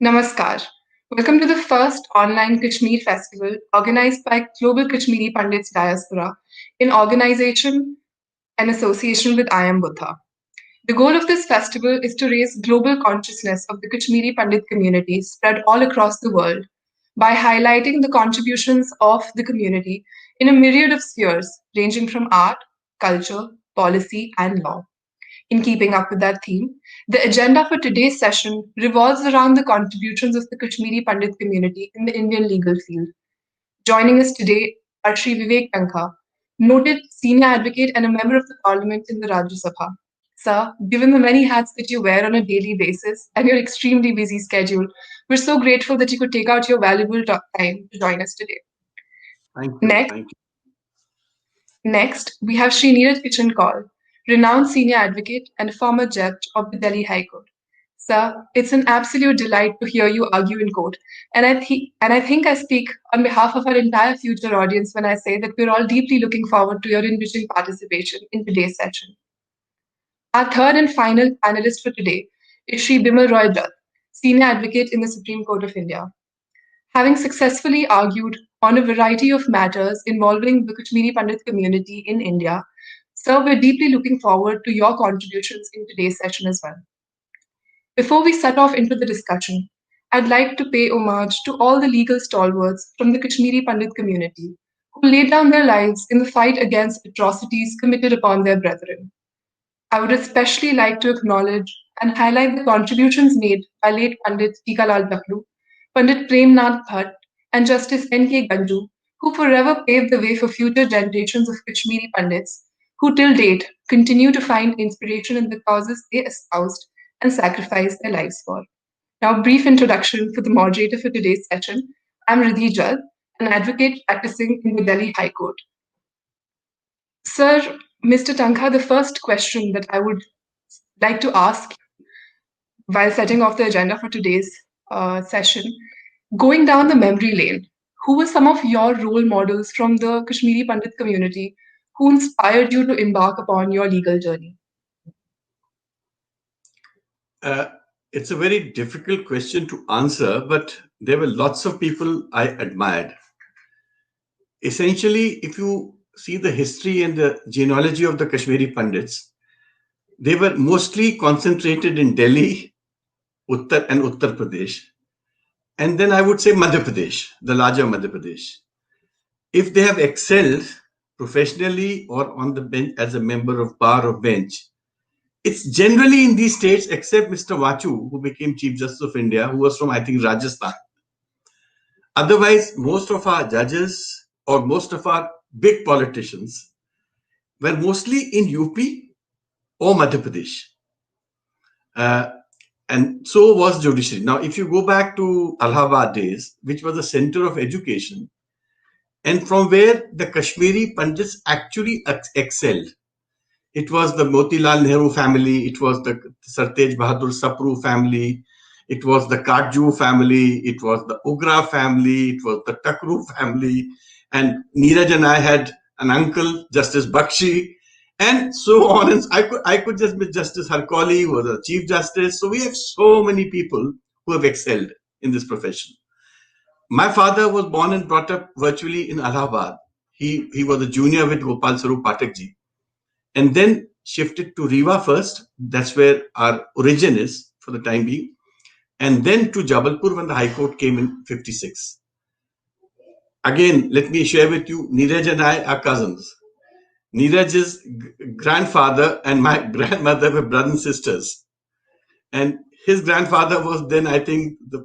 Namaskar. Welcome to the first online Kashmir festival organized by Global Kashmiri Pandits Diaspora in organization and association with I Am Buddha. The goal of this festival is to raise global consciousness of the Kashmiri Pandit community spread all across the world by highlighting the contributions of the community in a myriad of spheres ranging from art, culture, policy, and law. In keeping up with that theme, the agenda for today's session revolves around the contributions of the Kashmiri Pandit community in the Indian legal field. Joining us today are Sri Vivek Tankha, noted senior advocate and a member of the parliament in the Rajya Sabha. Sir, given the many hats that you wear on a daily basis and your extremely busy schedule, we're so grateful that you could take out your valuable time to join us today. Thank you. Next, Thank you. Next, we have Sri Neeraj Kishan Kaul, renowned senior advocate and former judge of the Delhi High Court. Sir, it's an absolute delight to hear you argue in court, and I think I speak on behalf of our entire future audience when I say that we're all deeply looking forward to your enriching participation in today's session. Our third and final panelist for today is Sri Bimal Roy Dutt, senior advocate in the Supreme Court of India. Having successfully argued on a variety of matters involving the Kashmiri Pandit community in India, sir, we're deeply looking forward to your contributions in today's session as well. Before we set off into the discussion, I'd like to pay homage to all the legal stalwarts from the Kashmiri Pandit community who laid down their lives in the fight against atrocities committed upon their brethren. I would especially like to acknowledge and highlight the contributions made by late Pandit Tikalal Taklu, Pandit Premnath Bhatt, and Justice N.K. Ganju, who forever paved the way for future generations of Kashmiri Pandits, who till date continue to find inspiration in the causes they espoused and sacrificed their lives for. Now, brief introduction for the moderator for today's session. I'm Riddhi Jal, an advocate practicing in the Delhi High Court. Sir, Mr. Tankha, the first question that I would like to ask while setting off the agenda for today's session, going down the memory lane, who were some of your role models from the Kashmiri Pandit community who inspired you to embark upon your legal journey? Uh, it's a very difficult question to answer, but there were lots of people I admired. Essentially, if you see the history and the genealogy of the Kashmiri Pandits, they were mostly concentrated in Delhi, Uttar Pradesh, and then I would say Madhya Pradesh, the larger Madhya Pradesh. If they have excelled professionally or on the bench as a member of bar or bench, it's generally in these states, except Mr. Vachu, who became Chief Justice of India, who was from, I think, Rajasthan. Otherwise, most of our judges or most of our big politicians were mostly in UP or Madhya Pradesh. And so was judiciary. Now, if you go back to Allahabad days, which was the center of education, and from where the Kashmiri Pandits actually excelled, it was the Motilal Nehru family, it was the Sartej Bahadur Sapru family, it was the Kajju family, it was the Ugra family, it was the Takru family, and Neeraj and I had an uncle, Justice Bakshi, and so on. And I could just be Justice Harkoli, who was a Chief Justice. So we have so many people who have excelled in this profession. My father was born and brought up virtually in Allahabad. He was a junior with Gopal Sarup Pathakji, and then shifted to Rewa first. That's where our origin is for the time being. And then to Jabalpur when the High Court came in 56. Again, let me share with you, Neeraj and I are cousins. Neeraj's grandfather and my grandmother were brothers and sisters. And his grandfather was then, I think, the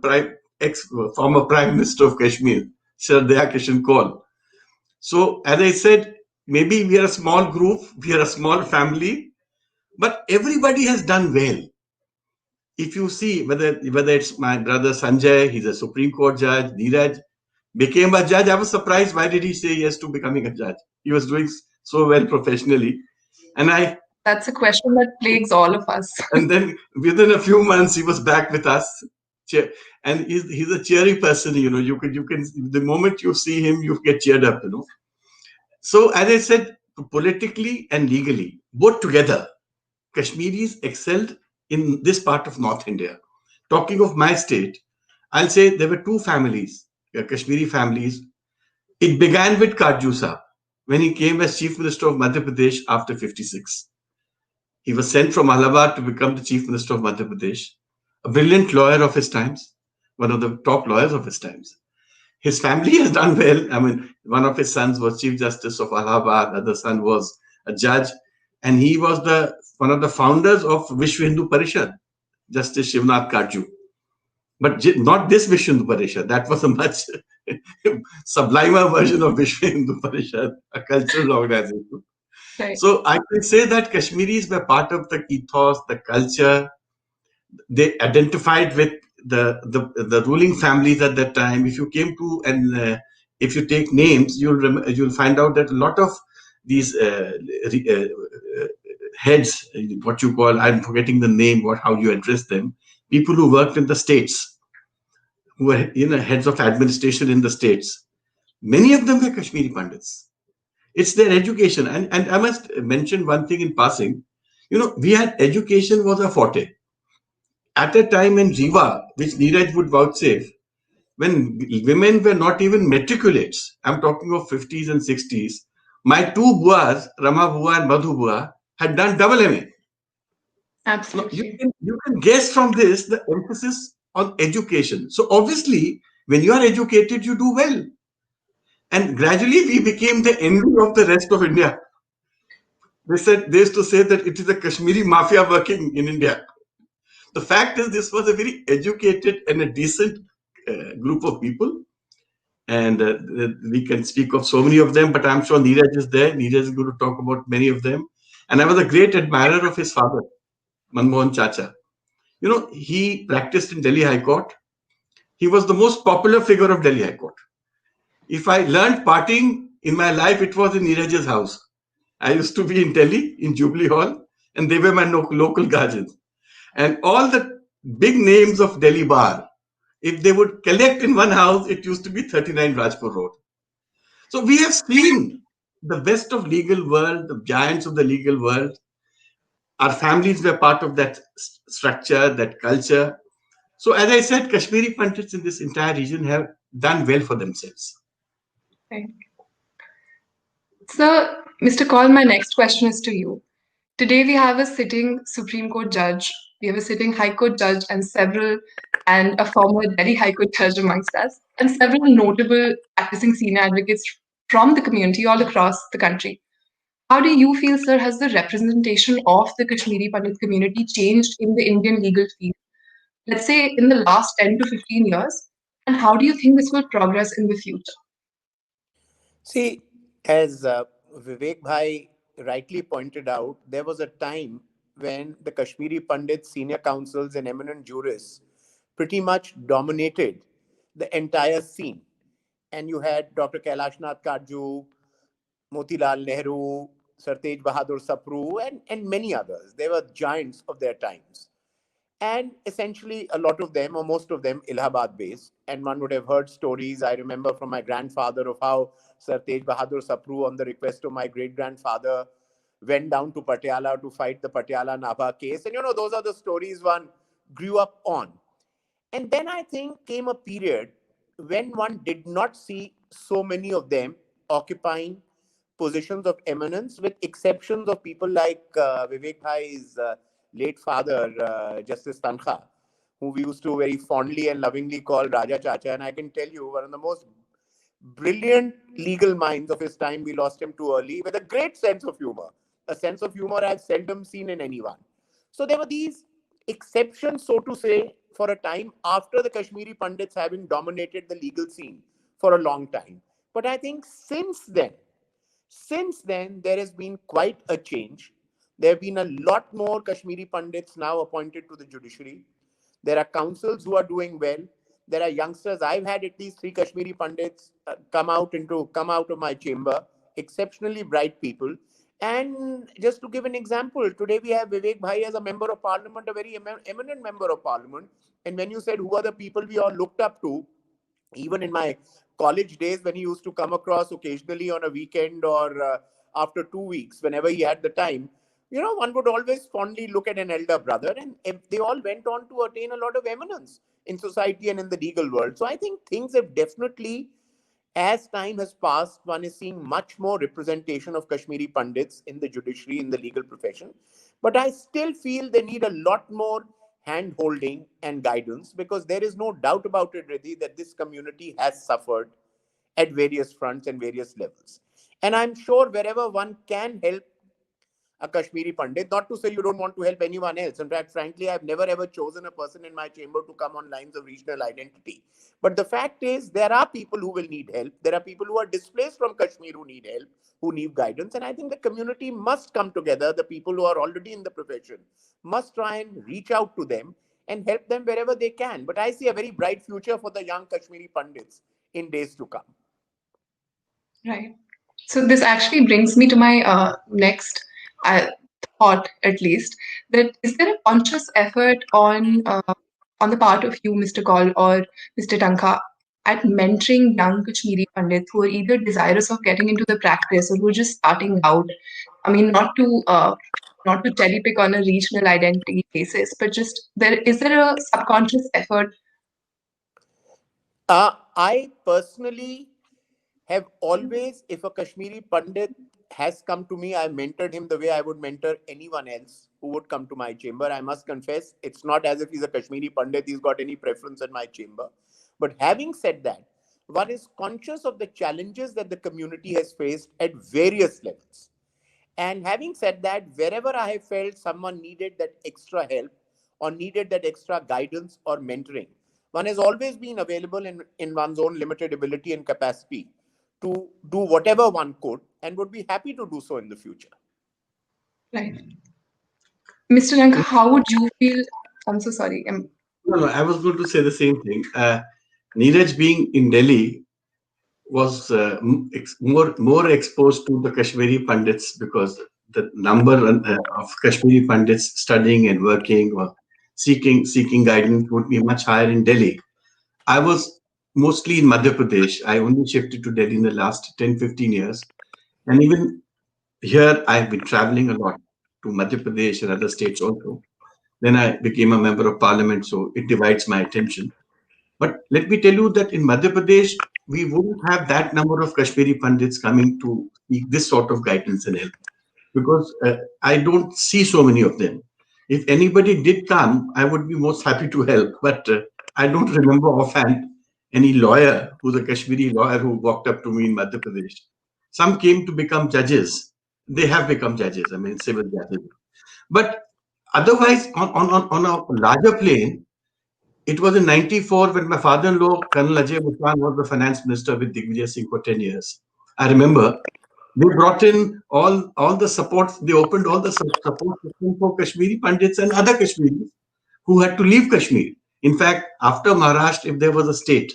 former Prime Minister of Kashmir, Sir Daya Kishan Kaul. So, as I said, maybe we are a small group, we are a small family, but everybody has done well. If you see whether it's my brother Sanjay, he's a Supreme Court judge, Neeraj became a judge. I was surprised. Why did he say yes to becoming a judge? He was doing so well professionally. And That's a question that plagues all of us. and then within a few months, he was back with us. And he's a cheery person, you can, the moment you see him, you get cheered up, So, as I said, politically and legally, both together, Kashmiris excelled in this part of North India. Talking of my state, I'll say there were two families, Kashmiri families. It began with Kajju Saab when he came as Chief Minister of Madhya Pradesh after 56. He was sent from Allahabad to become the Chief Minister of Madhya Pradesh, a brilliant lawyer of his times, one of the top lawyers of his times. His family has done well. I mean, one of his sons was Chief Justice of Allahabad, the other son was a judge, and he was the one of the founders of Vishwa Hindu Parishad, Justice Shivnath Kajju. But not this Vishwa Hindu Parishad. That was a much sublimer version of Vishwa Hindu Parishad, a cultural organization. Right. So I can say that Kashmiris were part of the ethos, the culture. They identified with the ruling families at that time. If you came to and if you take names, you'll find out that a lot of these heads, what you call, I'm forgetting the name, what how you address them, people who worked in the states, who were heads of administration in the states. Many of them were Kashmiri Pandits. It's their education, and I must mention one thing in passing. We had education was a forte at a time in Jiva, which Neeraj would vouchsafe, when women were not even matriculates. I'm talking of 50s and 60s. My two buas, Rama Bua and Madhu Bua, had done double MA. So Absolutely. you can guess from this the emphasis on education. So obviously, when you are educated, you do well. And gradually, we became the envy of the rest of India. They used to say that it is a Kashmiri mafia working in India. The fact is, this was a very educated and a decent group of people. And we can speak of so many of them, but I'm sure Neeraj is there. Neeraj is going to talk about many of them. And I was a great admirer of his father, Manmohan Chacha. He practiced in Delhi High Court. He was the most popular figure of Delhi High Court. If I learned partying in my life, it was in Neeraj's house. I used to be in Delhi, in Jubilee Hall, and they were my local guardians. And all the big names of Delhi bar, if they would collect in one house, it used to be 39 Rajpur Road. So we have seen the best of legal world, the giants of the legal world. Our families were part of that structure, that culture. So as I said, Kashmiri Pandits in this entire region have done well for themselves. Right. So, Mr. Kaul, my next question is to you. Today we have a sitting Supreme Court judge, we have a sitting High Court judge, and a former Delhi High Court judge amongst us, and several notable practicing senior advocates from the community all across the country. How do you feel, sir, has the representation of the Kashmiri Pandit community changed in the Indian legal field, let's say in the last 10 to 15 years? And how do you think this will progress in the future? See, as Vivek Bhai rightly pointed out, there was a time when the Kashmiri Pandits, senior counsels, and eminent jurists pretty much dominated the entire scene. And you had Dr. Kailashnath Kajju, Motilal Nehru, Sartej Bahadur Sapru, and many others. They were giants of their times. And essentially, a lot of them, or most of them, Allahabad based. And one would have heard stories, I remember from my grandfather, of how Sir Tej Bahadur Sapru, on the request of my great grandfather, went down to Patiala to fight the Patiala Nabha case. And those are the stories one grew up on. And then I think came a period when one did not see so many of them occupying positions of eminence, with exceptions of people like Vivek Bhai's late father, Justice Tankha, who we used to very fondly and lovingly call Raja Chacha. And I can tell you, one of the most brilliant legal minds of his time, we lost him too early, with a great sense of humor, a sense of humor I've seldom seen in anyone. So there were these exceptions, so to say, for a time after the Kashmiri Pandits having dominated the legal scene for a long time. But I think since then, there has been quite a change. There have been a lot more Kashmiri Pandits now appointed to the judiciary. There are councils who are doing well. There are youngsters. I've had at least 3 Kashmiri Pandits come out of my chamber. Exceptionally bright people. And just to give an example, today we have Vivek Bhai as a member of parliament, a very eminent member of parliament. And when you said who are the people we all looked up to, even in my college days, when he used to come across occasionally on a weekend or after 2 weeks, whenever he had the time, one would always fondly look at an elder brother, and they all went on to attain a lot of eminence. in society and in the legal world. So I think things have definitely, as time has passed, one is seeing much more representation of Kashmiri Pandits in the judiciary, in the legal profession. But I still feel they need a lot more hand holding and guidance, because there is no doubt about it, Riddhi, that this community has suffered at various fronts and various levels. And I'm sure wherever one can help a Kashmiri Pandit. Not to say you don't want to help anyone else. In fact, frankly, I've never ever chosen a person in my chamber to come on lines of regional identity. But the fact is, there are people who will need help. There are people who are displaced from Kashmir who need help, who need guidance. And I think the community must come together. The people who are already in the profession must try and reach out to them and help them wherever they can. But I see a very bright future for the young Kashmiri Pandits in days to come. Right. So this actually brings me to my next thought, at least, that is there a conscious effort on the part of you, Mr. Kaul or Mr. Tanka, at mentoring young Kashmiri Pandits who are either desirous of getting into the practice or who are just starting out? I mean, not to cherry pick on a regional identity basis, but just there a subconscious effort? I personally have always, if a Kashmiri Pandit has come to me, I mentored him the way I would mentor anyone else who would come to my chamber. I must confess, it's not as if he's a Kashmiri Pandit, he's got any preference in my chamber. But having said that, one is conscious of the challenges that the community has faced at various levels. And having said that, wherever I have felt someone needed that extra help or needed that extra guidance or mentoring, one has always been available in one's own limited ability and capacity to do whatever one could, and would be happy to do so in the future. Right. Mr. Tanka, how would you feel? I'm so sorry. No, I was going to say the same thing. Neeraj being in Delhi was more exposed to the Kashmiri Pandits, because the number of Kashmiri Pandits studying and working or seeking guidance would be much higher in Delhi. I was mostly in Madhya Pradesh. I only shifted to Delhi in the last 10-15 years. And even here, I've been traveling a lot to Madhya Pradesh and other states also. Then I became a member of parliament, so it divides my attention. But let me tell you that in Madhya Pradesh, we wouldn't have that number of Kashmiri Pandits coming to seek this sort of guidance and help, because I don't see so many of them. If anybody did come, I would be most happy to help. But I don't remember offhand any lawyer who's a Kashmiri lawyer who walked up to me in Madhya Pradesh. Some came to become judges. They have become judges, I mean, civil judges. But otherwise, on a larger plane, it was in 94 when my father-in-law, Colonel Ajay Bushan, was the finance minister with Digvijay Singh for 10 years. I remember they brought in all the support. They opened all the support system for Kashmiri Pandits and other Kashmiris who had to leave Kashmir. In fact, after Maharashtra, if there was a state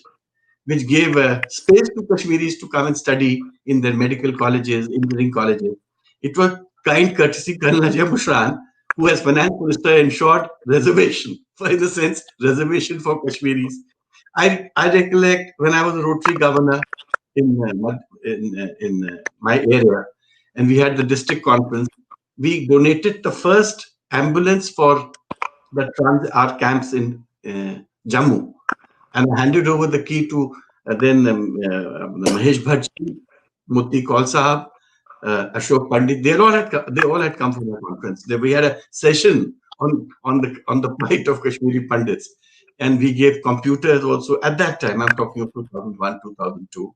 which gave space to Kashmiris to come and study in their medical colleges, engineering colleges, it was kind courtesy Colonel Ajay Bushan, who as finance minister ensured reservation, for in the sense, reservation for Kashmiris. I recollect when I was a Rotary governor in my area, and we had the district conference. We donated the first ambulance for the our camps in Jammu, and I handed over the key to then Mahesh Bhatt, Mutti Kaul Sahab, Ashok Pandit. They all had come from the conference. We had a session on the plight of Kashmiri Pandits, and we gave computers also at that time. I'm talking of 2001, 2002.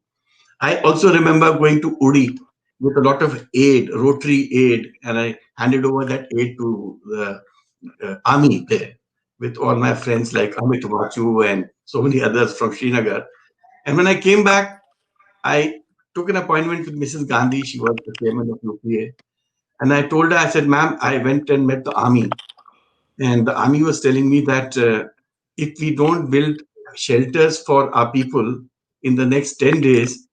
I also remember going to Uri with a lot of aid, Rotary aid, and I handed over that aid to the army there with all my friends like Amit Vachu and so many others from Srinagar. And when I came back, I took an appointment with Mrs. Gandhi. She was the chairman of UPA. And I told her, I said, ma'am, I went and met the army. And the army was telling me that if we don't build shelters for our people in the next 10 days,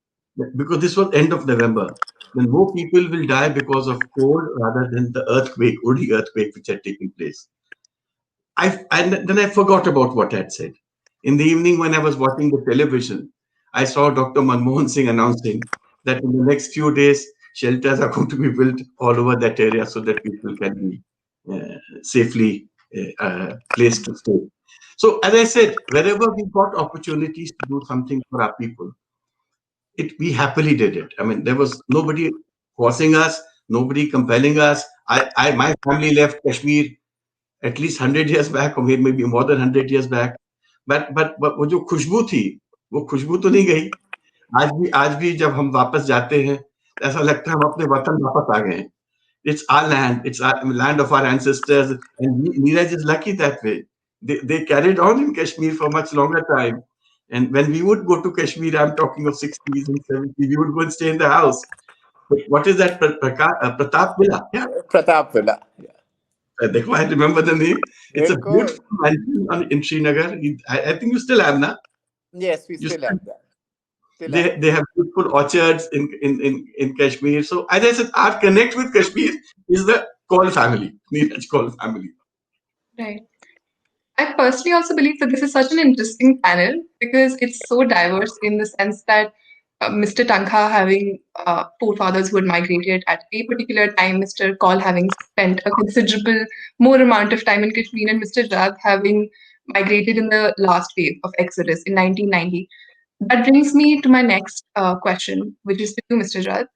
because this was end of November, then more people will die because of cold rather than the earthquake, Uri earthquake, which had taken place. Then I forgot about what I had said. In the evening, when I was watching the television, I saw Dr. Manmohan Singh announcing that in the next few days, shelters are going to be built all over that area so that people can be safely placed to stay. So as I said, wherever we got opportunities to do something for our people, we happily did it. I mean, there was nobody forcing us, nobody compelling us. My family left Kashmir at least 100 years back, or maybe more than 100 years back. But वो जो खुशबू थी, वो खुशबू तो नहीं गई. आज भी जब हम वापस जाते हैं, ऐसा लगता है हम अपने वतन वापस आ गए हैं. It's our land. It's our land of our ancestors, and Neeraj is lucky that way. They carried on in Kashmir for much longer time. And when we would go to Kashmir, I'm talking of 60s and 70s, we would go and stay in the house. But what is that? Pratap Villa? Yeah. Pratap Villa. Yeah. I remember the name. It's a Very cool. beautiful mansion in Srinagar. I think you still have, na? Yes, we You still still have that. Still have. they have beautiful orchards in Kashmir. So as I said, our connect with Kashmir is the Kaul family, Neeraj Kaul family. Right. I personally also believe that this is such an interesting panel because it's so diverse in the sense that Mr. Tankha having forefathers who had migrated at a particular time, Mr. Kaul having spent a considerable more amount of time in Kashmir, and Mr. Jad having migrated in the last wave of Exodus in 1990. That brings me to my next question, which is to you, Mr. Jad.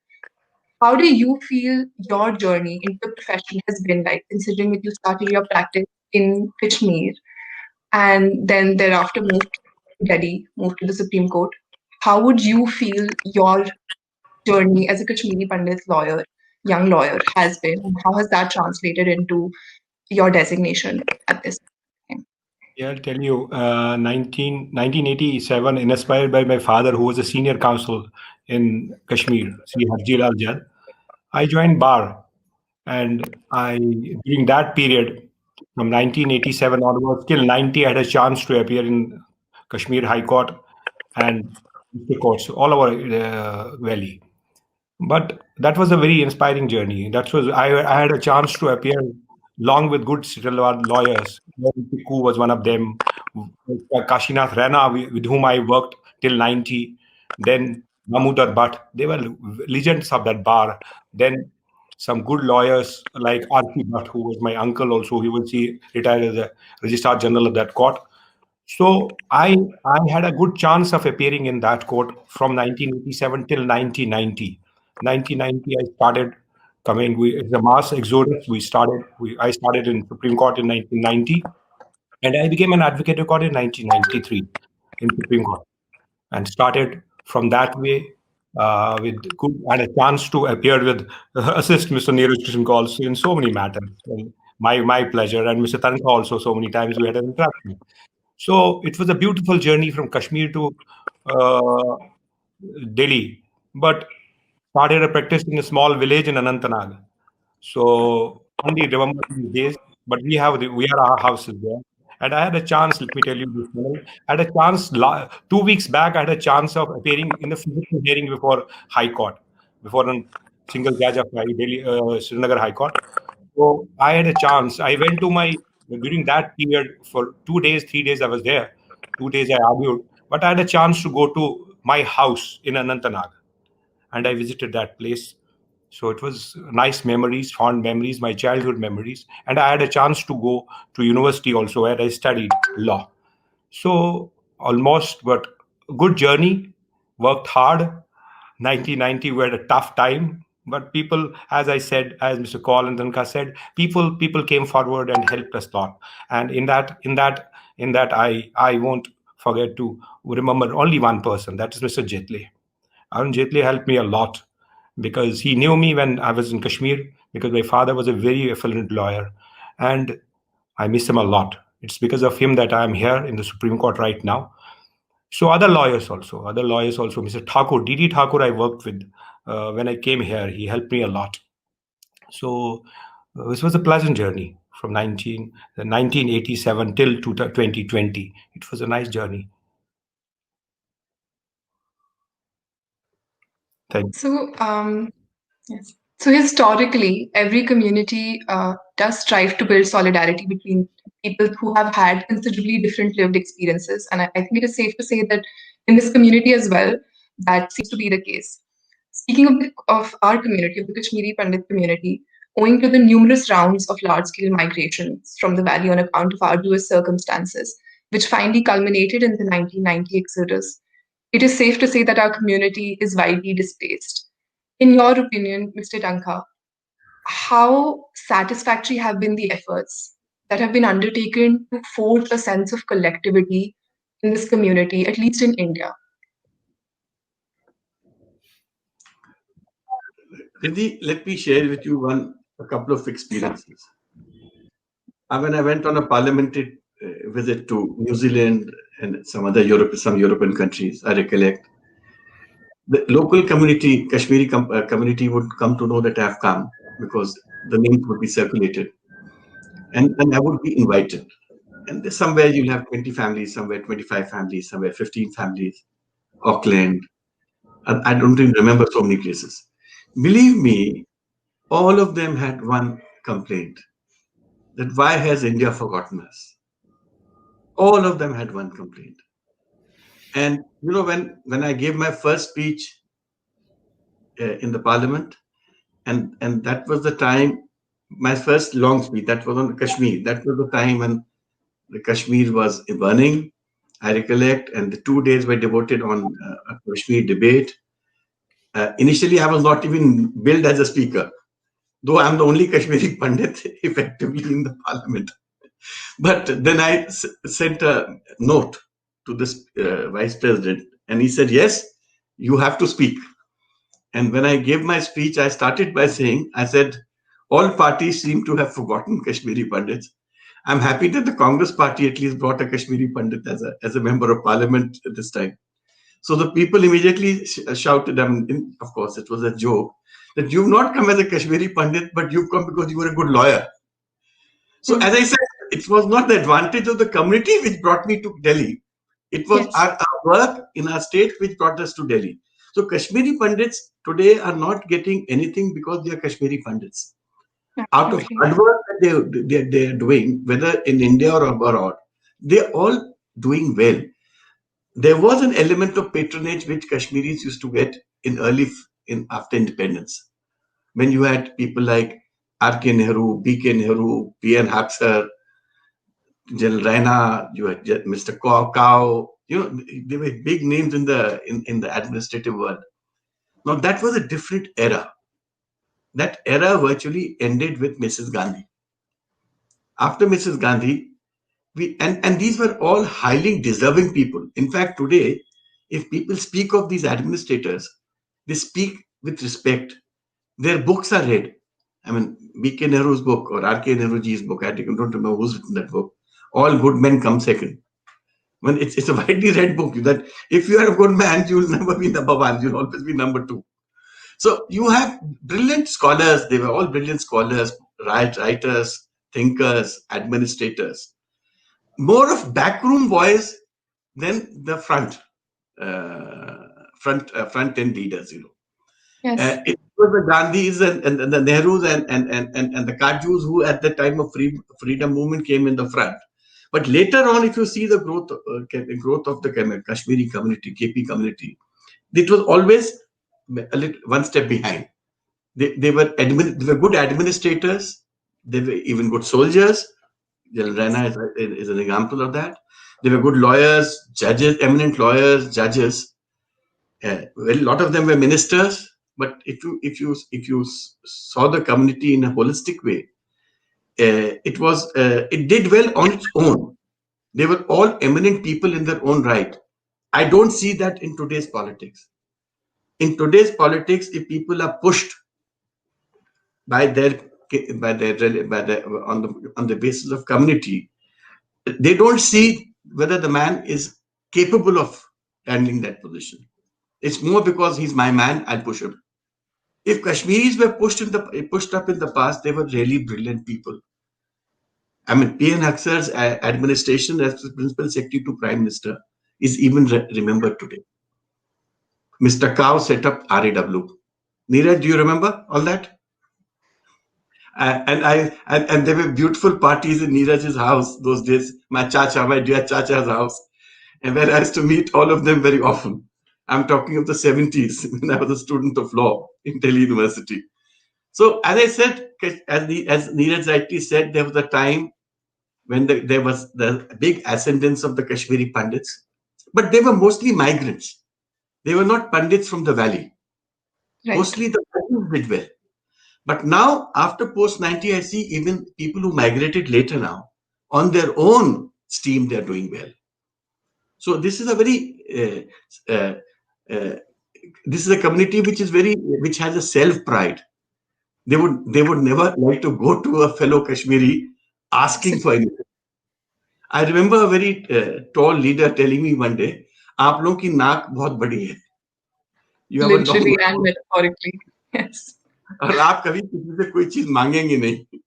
How do you feel your journey into the profession has been like, considering that you started your practice in Kashmir and then thereafter moved to Delhi, moved to the Supreme Court? How would you feel your journey as a Kashmiri Pandit lawyer, young lawyer, has been? And how has that translated into your designation at this time? Yeah, I'll tell you, 1987, inspired by my father, who was a senior counsel in Kashmir, Sri Harjilal Jad, I joined bar. And during that period, from 1987 onwards till 90, I had a chance to appear in Kashmir High Court and district courts all over Valley. But that was a very inspiring journey. I had a chance to appear along with good lawyers. Tikku was one of them. Kashinath Rana, with whom I worked till 90. Then Mahmoodar Bhatt. They were legends of that bar. Then some good lawyers like R.P. Bhatt, who was my uncle also. He was retired as a Registrar General of that court. So I had a good chance of appearing in that court from 1987 till 1990. 1990, I started coming. It's a mass exodus. I started in Supreme Court in 1990, and I became an advocate of court in 1993 in Supreme Court, and started from that way with good and a chance to appear with assist Mr. Neeraj Krishnan calls in so many matters. And my pleasure, and Mr. Tankha also. So many times we had an interaction. So it was a beautiful journey from Kashmir to uh, Delhi, but started a practice in a small village in Anantnag. So only remember these days, but we are our houses there. And I had a chance, let me tell you this, Manoj, I had a chance 2 weeks back. I had a chance of appearing in the physical hearing before High Court, before a single judge of Delhi, Srinagar High Court. So I had a chance. I went to during that period for 2 days, 3 days I was there. 2 days I argued, but I had a chance to go to my house in Anantnag, and I visited that place. So it was nice memories, fond memories, my childhood memories. And I had a chance to go to university also, where I studied law. So almost, but good journey, worked hard. 1990, we had a tough time. But people, as I said, as Mr. Kaul and Tanka said, people came forward and helped us a lot. And in that, I won't forget to remember only one person. That is Mr. Jaitley. Arun Jaitley helped me a lot because he knew me when I was in Kashmir, because my father was a very affluent lawyer, and I miss him a lot. It's because of him that I am here in the Supreme Court right now. So other lawyers also, Mr. Thakur, D.D. Thakur, I worked with when I came here. He helped me a lot. So this was a pleasant journey from 1987 till 2020. It was a nice journey. Thank you. So, yes. So historically, every community does strive to build solidarity between people who have had considerably different lived experiences, and I think it is safe to say that in this community as well, that seems to be the case. Speaking of our community, of the Kashmiri Pandit community, owing to the numerous rounds of large-scale migrations from the valley on account of arduous circumstances, which finally culminated in the 1990 exodus, it is safe to say that our community is widely displaced. In your opinion, Mr. Tanka, how satisfactory have been the efforts that have been undertaken to forge a sense of collectivity in this community, at least in India? Riddhi, let me share with you a couple of experiences. When I went on a parliamentary visit to New Zealand and some European countries, I recollect the local community, Kashmiri community, would come to know that I have come because the names would be circulated, and I would be invited. And there's somewhere you'll have 20 families, somewhere 25 families, somewhere 15 families, Auckland. And I don't even remember so many places. Believe me, all of them had one complaint, that why has India forgotten us? All of them had one complaint. And when I gave my first speech in the parliament, and that was the time, my first long speech, that was on Kashmir. That was the time when the Kashmir was burning, I recollect, and the 2 days were devoted on a Kashmir debate. Initially, I was not even billed as a speaker, though I'm the only Kashmiri Pandit effectively in the parliament. But then I sent a note to this vice president, and he said, yes, you have to speak. And when I gave my speech, I started by saying, I said, all parties seem to have forgotten Kashmiri Pandits. I'm happy that the Congress party at least brought a Kashmiri Pandit as a member of parliament at this time. So the people immediately shouted, of course, it was a joke, that you've not come as a Kashmiri Pandit, but you've come because you were a good lawyer. So as I said, it was not the advantage of the community which brought me to Delhi. It was our work in our state which brought us to Delhi. So Kashmiri Pandits today are not getting anything because they are Kashmiri Pandits. Out of hard work that they are doing, whether in India or abroad, they're all doing well. There was an element of patronage which Kashmiris used to get after independence, when you had people like R.K. Nehru, B.K. Nehru, P.N. Haksar, General Raina, you had Mr. Cow. They were big names in the administrative world. Now that was a different era. That era virtually ended with Mrs. Gandhi. After Mrs. Gandhi, and these were all highly deserving people. In fact, today, if people speak of these administrators, they speak with respect. Their books are read. I mean, B.K. Nehru's book or R.K. Nehruji's book, I don't remember who's written that book. All good men come second. When it's a widely read book, that if you are a good man, you will never be number one. You'll always be number two. So you have brilliant scholars. They were all brilliant scholars, writers, thinkers, administrators. More of backroom voice than the front end leaders. Yes. It was the Gandhis and the Nehrus and the Kajus who at the time of freedom movement came in the front. But later on, if you see the growth of the Kashmiri community, KP community, it was always one step behind. They were good administrators. They were even good soldiers. General Raina is an example of that. They were good lawyers, judges, eminent lawyers, judges. A lot of them were ministers. But if you saw the community in a holistic way, it did well on its own. They were all eminent people in their own right. I don't see that in today's politics. In today's politics, if people are pushed on the basis of community, they don't see whether the man is capable of handling that position. It's more because he's my man, I'll push him. If Kashmiris were pushed up in the past, they were really brilliant people. I mean, P.N. Haksar's administration as principal secretary to Prime Minister is even remembered today. Mr. Cow set up RAW. Neeraj, do you remember all that? And there were beautiful parties in Neeraj's house those days. My dear Chacha's house, and where I used to meet all of them very often. I'm talking of the 70s when I was a student of law in Delhi University. So, as I said, as Neeraj rightly said, there was a time when there was the big ascendance of the Kashmiri Pandits, but they were mostly migrants. They were not Pandits from the valley. Right. Mostly the Pandits did well. But now, after post 90, I see even people who migrated later now, on their own steam, they're doing well. So this is a very, uh, this is a community which has a self pride. They would never like to go to a fellow Kashmiri asking for anything. I remember a very tall leader telling me one day, "आप लोगों की नाक बहुत बड़ी है. You have a long Literally and nose, metaphorically. Yes. और आप कभी किसी से कोई चीज मांगेंगे नहीं."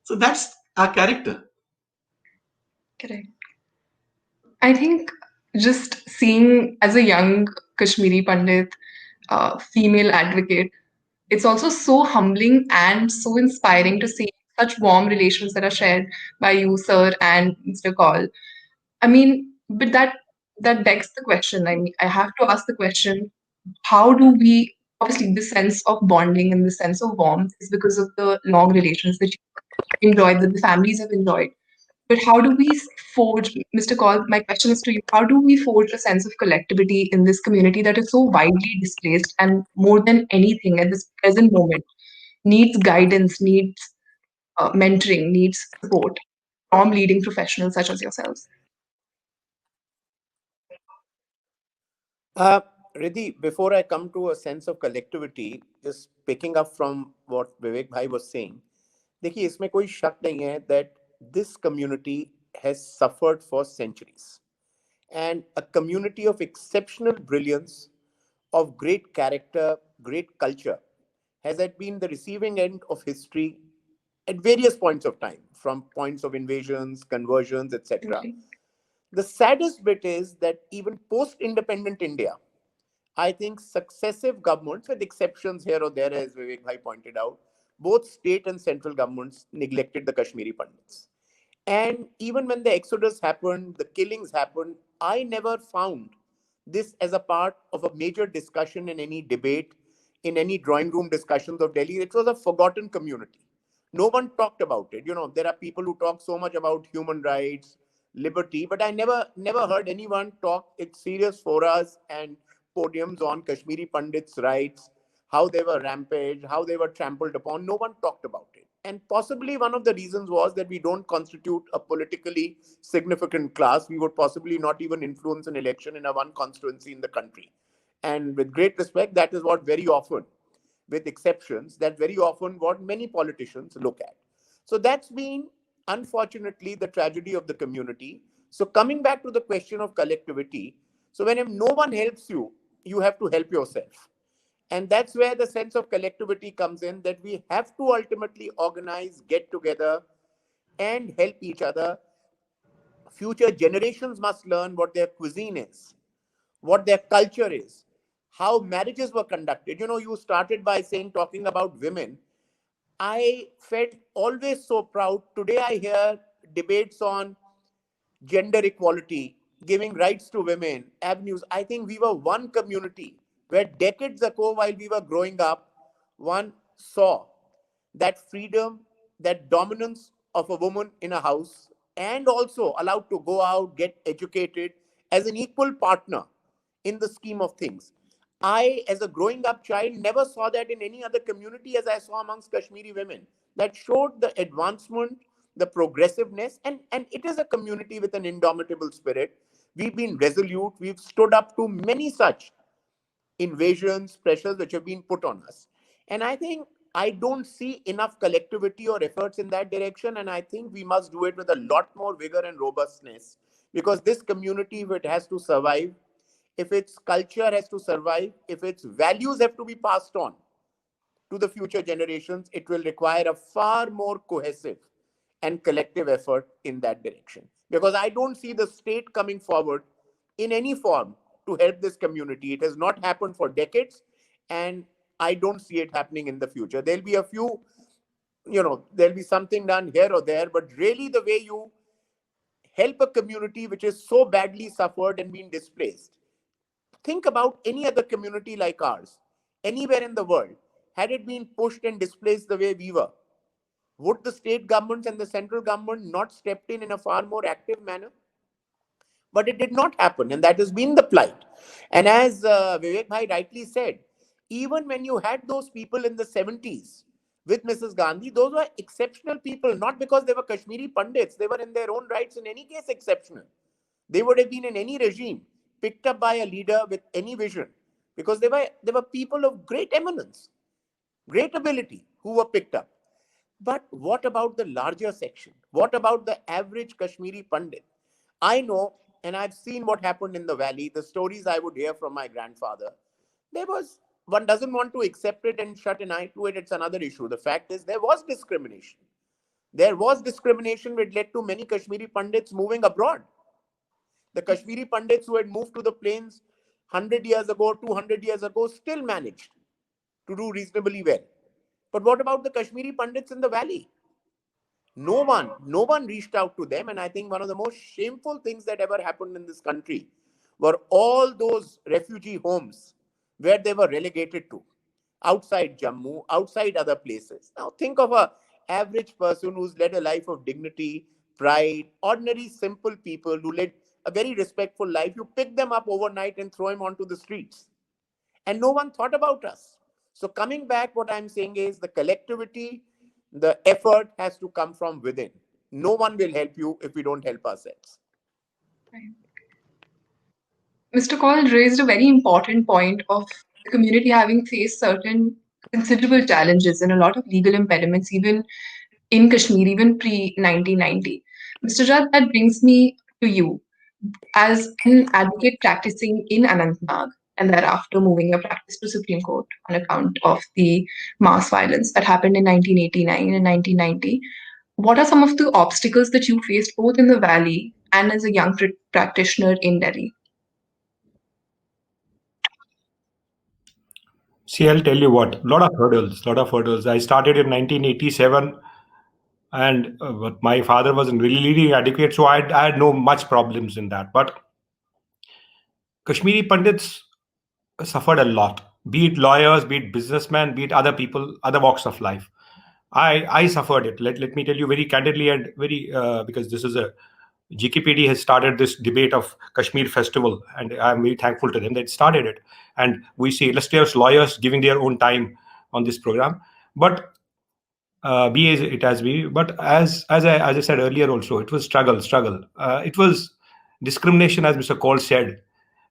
So that's our character. Correct. I think just seeing as a young Kashmiri Pandit, female advocate, it's also so humbling and so inspiring to see such warm relations that are shared by you, sir, and Mr. Kaul. I mean, but that begs the question. I mean, I have to ask the question: how do we? Obviously, the sense of bonding and the sense of warmth is because of the long relations that you enjoyed, that the families have enjoyed. But how do we forge, Mr. Kaul, my question is to you, how do we forge a sense of collectivity in this community that is so widely displaced and more than anything at this present moment needs guidance, needs mentoring, needs support from leading professionals such as yourselves? Uh, Riddhi, before I come to a sense of collectivity, just picking up from what Vivek Bhai was saying, देखिए इसमें कोई शक नहीं है that this community has suffered for centuries. And a community of exceptional brilliance, of great character, great culture, has had been the receiving end of history at various points of time, from points of invasions, conversions, etc. Absolutely. The saddest bit is that even post independent India, I think successive governments, with exceptions here or there, as Vivek Bhai pointed out, both state and central governments neglected the Kashmiri Pandits. And even when the exodus happened, the killings happened, I never found this as a part of a major discussion in any debate, in any drawing room discussions of Delhi. It was a forgotten community. No one talked about it. You know, there are people who talk so much about human rights, liberty, but I never heard anyone talk at serious forums and podiums on Kashmiri Pandits' rights, how they were rampaged, how they were trampled upon. No one talked about it. And possibly one of the reasons was that we don't constitute a politically significant class. We would possibly not even influence an election in a one constituency in the country. And with great respect, that is what very often, with exceptions, that very often what many politicians look at. So that's been, unfortunately, the tragedy of the community. So coming back to the question of collectivity, so when no one helps you, you have to help yourself. And that's where the sense of collectivity comes in, that we have to ultimately organize, get together, and help each other. Future generations must learn what their cuisine is, what their culture is, how marriages were conducted. You know, you started by saying, talking about women. I felt always so proud. Today I hear debates on gender equality, giving rights to women, avenues. I think we were one community where decades ago, while we were growing up, one saw that freedom, that dominance of a woman in a house, and also allowed to go out, get educated as an equal partner in the scheme of things. I, as a growing up child, never saw that in any other community as I saw amongst Kashmiri women. That showed the advancement, the progressiveness, and it is a community with an indomitable spirit. We've been resolute, we've stood up to many such invasions, pressures which have been put on us. And I think I don't see enough collectivity or efforts in that direction. And I think we must do it with a lot more vigor and robustness, because this community, if it has to survive, if its culture has to survive, if its values have to be passed on to the future generations, it will require a far more cohesive and collective effort in that direction. Because I don't see the state coming forward in any form to help this community. It has not happened for decades, and I don't see it happening in the future. There'll be a few, there'll be something done here or there, but really the way you help a community which is so badly suffered and been displaced. Think about any other community like ours, anywhere in the world. Had it been pushed and displaced the way we were, Would the state governments and the central government not stepped in a far more active manner? But it did not happen, and that has been the plight. And as Vivek Bhai rightly said, even when you had those people in the 70s with Mrs. Gandhi, those were exceptional people, not because they were Kashmiri Pandits. They were in their own rights, in any case, exceptional. They would have been in any regime picked up by a leader with any vision, because they were people of great eminence, great ability, who were picked up. But what about the larger section? What about the average Kashmiri Pandit? I know, and I've seen what happened in the valley, the stories I would hear from my grandfather. One doesn't want to accept it and shut an eye to it. It's another issue. The fact is, there was discrimination. There was discrimination which led to many Kashmiri Pandits moving abroad. The Kashmiri Pandits who had moved to the plains 100 years ago, 200 years ago, still managed to do reasonably well. But what about the Kashmiri Pandits in the valley? No one reached out to them. And I think one of the most shameful things that ever happened in this country were all those refugee homes where they were relegated to, outside Jammu, outside other places. Now think of an average person who's led a life of dignity, pride, ordinary, simple people who led a very respectful life. You pick them up overnight and throw them onto the streets. And no one thought about us. So coming back, what I'm saying is the collectivity, the effort has to come from within. No one will help you if we don't help ourselves. Right. Mr. Kaul raised a very important point of the community having faced certain considerable challenges and a lot of legal impediments, even in Kashmir, even pre 1990. Mr. Jad, that brings me to you. As an advocate practicing in Anantnag and thereafter moving your practice to Supreme Court on account of the mass violence that happened in 1989 and 1990, what are some of the obstacles that you faced both in the valley and as a young practitioner in Delhi? See, I'll tell you what, a lot of hurdles. I started in 1987, and but my father wasn't really leading advocate, so I had no much problems in that. But Kashmiri Pandits suffered a lot, be it lawyers, be it businessmen, be it other people, other walks of life. I suffered it. Let me tell you very candidly and very because this is a GKPD has started this debate of Kashmir Festival, and I'm very thankful to them that started it. And we see illustrious lawyers giving their own time on this program. But be as it has been. But as I said earlier, also it was struggle. It was discrimination, as Mr. Kaul said.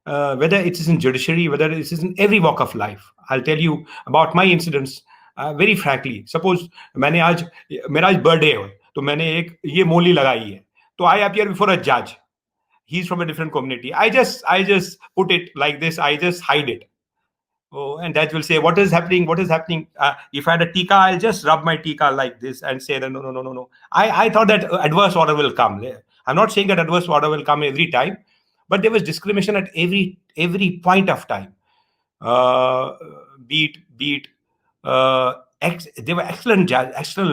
Whether it is in judiciary, whether it is in every walk of life. I'll tell you about my incidents. Very frankly, suppose मेरा आज birthday है तो मैंने एक ये मोली लगाई है तो I appear before a judge. He's from a different community. I just put it like this. I just hide it. Oh, and that will say, what is happening? If I had a tika, I'll just rub my tika like this and say, no. I thought that adverse order will come. I'm not saying that adverse order will come every time, but there was discrimination at every point of time. Be it they were excellent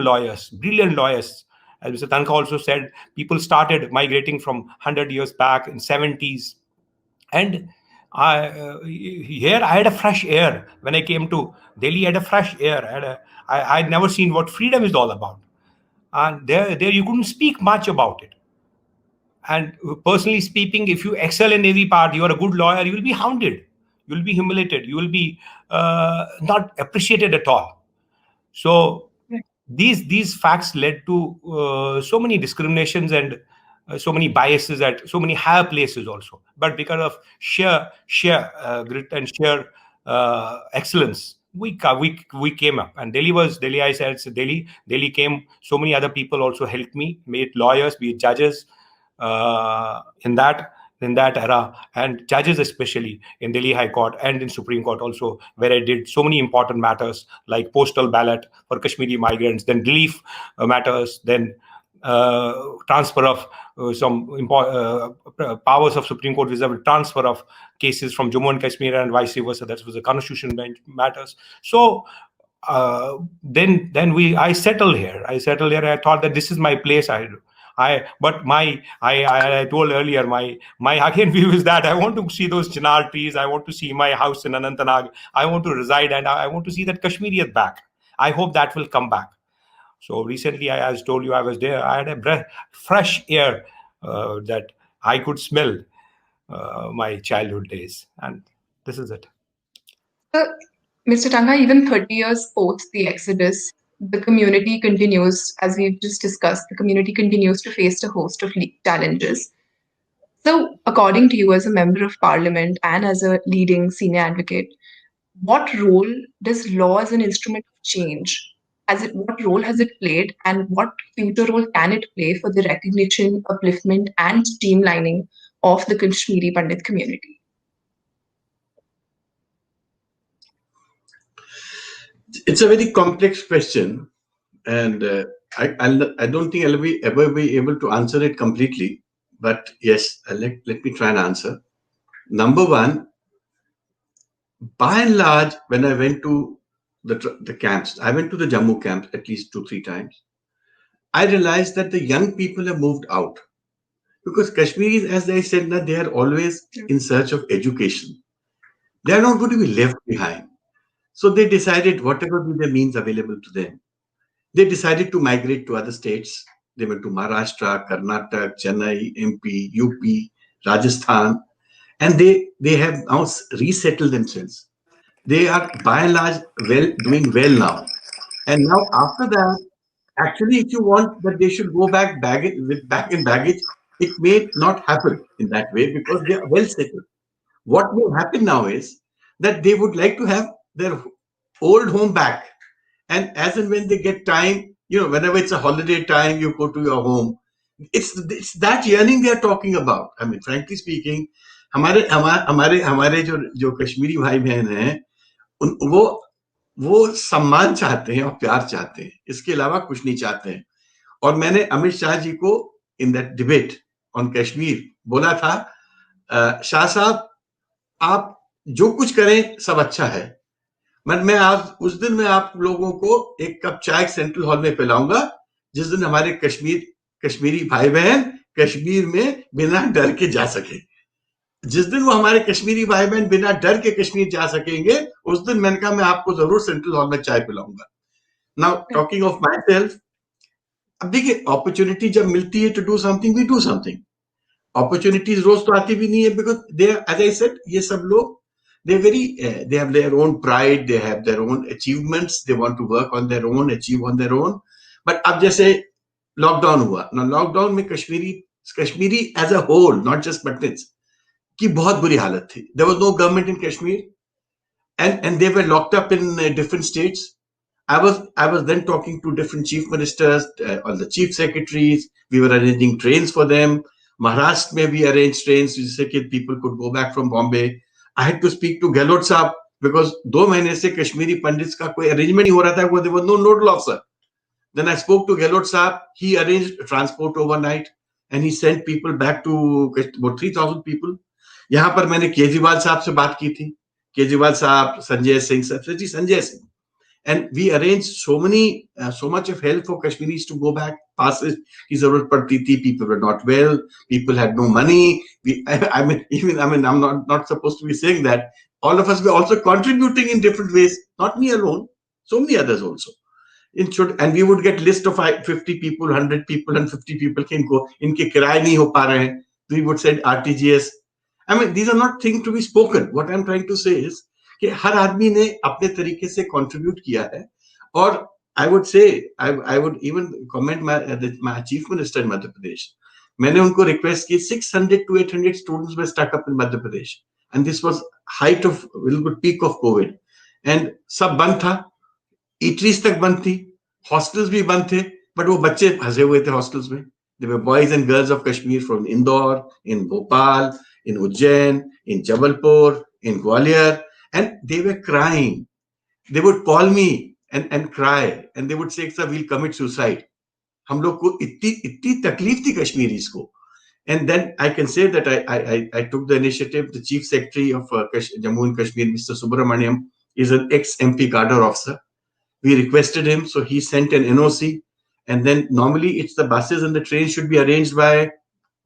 lawyers, brilliant lawyers. As Mr. Tanka also said, people started migrating from 100 years back in 70s. And here I had a fresh air. When I came to Delhi, I had a fresh air. I'd never seen what freedom is all about. And there you couldn't speak much about it. And personally speaking, if you excel in every part, you are a good lawyer, you will be hounded. You will be humiliated. You will be not appreciated at all. So these facts led to so many discriminations and so many biases at so many higher places also. But because of sheer grit and sheer excellence, we came up. And Delhi. I said Delhi came. So many other people also helped me, be it lawyers, be it judges, in that era, and judges especially in Delhi High Court and in Supreme Court also, where I did so many important matters like postal ballot for Kashmiri migrants, then relief matters, then transfer of some powers of Supreme Court vis-a-vis transfer of cases from Jammu and Kashmir and vice versa. That was the Constitution bench matters. So then I settled here. I thought that this is my place. I told earlier, my again view is that I want to see those chinar trees. I want to see my house in Anantnag. I want to reside, and I want to see that Kashmiri is back. I hope that will come back. So recently, as told you, I was there. I had a fresh air that I could smell my childhood days, and this is it. So, Mr. Tanga, even 30 years post the Exodus, the community continues, as we've just discussed, the community continues to face a host of challenges. So, according to you, as a member of parliament and as a leading senior advocate, what role does law as an instrument of change? What role has it played, and what future role can it play for the recognition, upliftment, and streamlining of the Kashmiri Pandit community? It's a very complex question, and I don't think I'll ever be able to answer it completely. But yes, let me try and answer. Number one, by and large, when I went to the camps, I went to the Jammu camps at least 2-3 times. I realized that the young people have moved out because Kashmiris, as I said, they are always in search of education. They are not going to be left behind. So they decided, whatever be the means available to them, they decided to migrate to other states. They went to Maharashtra, Karnataka, Chennai, MP, UP, Rajasthan, and they have now resettled themselves. They are by and large doing well now. And now after that, actually, if you want that they should go back in baggage, it may not happen in that way because they are well settled. What will happen now is that they would like to have their old home back. And as and when they get time, whenever it's a holiday time, you go to your home. It's that yearning they are talking about. I mean, frankly speaking, हमारे हमारे हमारे हमारे जो जो कश्मीरी भाई बहन हैं, वो सम्मान चाहते हैं और प्यार चाहते हैं. इसके अलावा कुछ नहीं चाहते हैं. और मैंने अमित शाह जी को in that debate on Kashmir बोला था, शाह साहब, आप जो कुछ करें सब अच्छा है, मैं आज उस दिन मैं आप लोगों को एक कप चाय सेंट्रल हॉल में पिलाऊंगा जिस दिन हमारे कश्मीरी भाई बहन कश्मीर में बिना डर के जा सके. जिस दिन वो हमारे कश्मीरी भाई बहन बिना डर के कश्मीर जा सकेंगे, उस दिन मैंने कहा मैं आपको जरूर सेंट्रल हॉल में चाय पिलाऊंगा. Now talking of myself, अब देखिए, अपॉर्चुनिटी जब मिलती है to do something, we do something. Opportunities रोज तो आती भी नहीं है because they, as I said, ये सब लोग they have their own pride, they have their own achievements, they want to work on their own, achieve on their own. But अब जैसे लॉकडाउन हुआ ना, लॉकडाउन में Kashmiri as a whole, not just Pandits, की बहुत बुरी हालत थी. There was no government in Kashmir and they were locked up in different states. I was then talking to different chief ministers, all the chief secretaries. We were arranging trains for them. Maharashtra में we arranged trains जिससे कि people could go back from Bombay. I had to speak to Gehlot साहब because 2 महीने से Kashmiri pandits का कोई arrangement नहीं हो रहा था. There was no nodal officer. Then I spoke to Gehlot साहब. He arranged transport overnight and he sent people back to about 3,000 people. यहाँ पर मैंने केजरीवाल साहब से बात की थी. केजरीवाल साहब, Sanjay Singh, Sanjay Singh, and we arranged so much of help for Kashmiris to go back. Passes की जरूरत पड़ती थी. People were not well. People had no money. I'm not supposed to be saying that. All of us were also contributing in different ways. Not me alone. So many others also. And we would get list of 50 people, 100 people, and 50 people कि इनके किराए नहीं हो पा रहे हैं. We would send RTGS. I mean, these are not things to be spoken. What I'm trying to say is कि हर आदमी ने अपने तरीके से कंट्रीब्यूट किया है. और I would say, I would even comment my chief minister in Madhya Pradesh. मैंने उनको रिक्वेस्ट की, 600 to 800 students were stuck up in Madhya Pradesh, and this was height of real good peak of COVID, and सब बंद था. Eateries तक बंद थी, hostels भी बंद थे, but वो बच्चे फंसे हुए थे hostels में. There were boys and girls of Kashmir from Indore, in Bhopal, in Ujjain, in Jabalpur, in Gwalior, and they were crying. They would call me and cry, and they would say, "Sir, we'll commit suicide." हम लोग को इतनी तकलीफ थी Kashmiris को. And then I can say that I took the initiative. The chief secretary of Jammu and Kashmir, Mr. Subramaniam, is an ex-MP cadre officer. We requested him, so he sent an NOC. And then normally it's the buses and the trains should be arranged by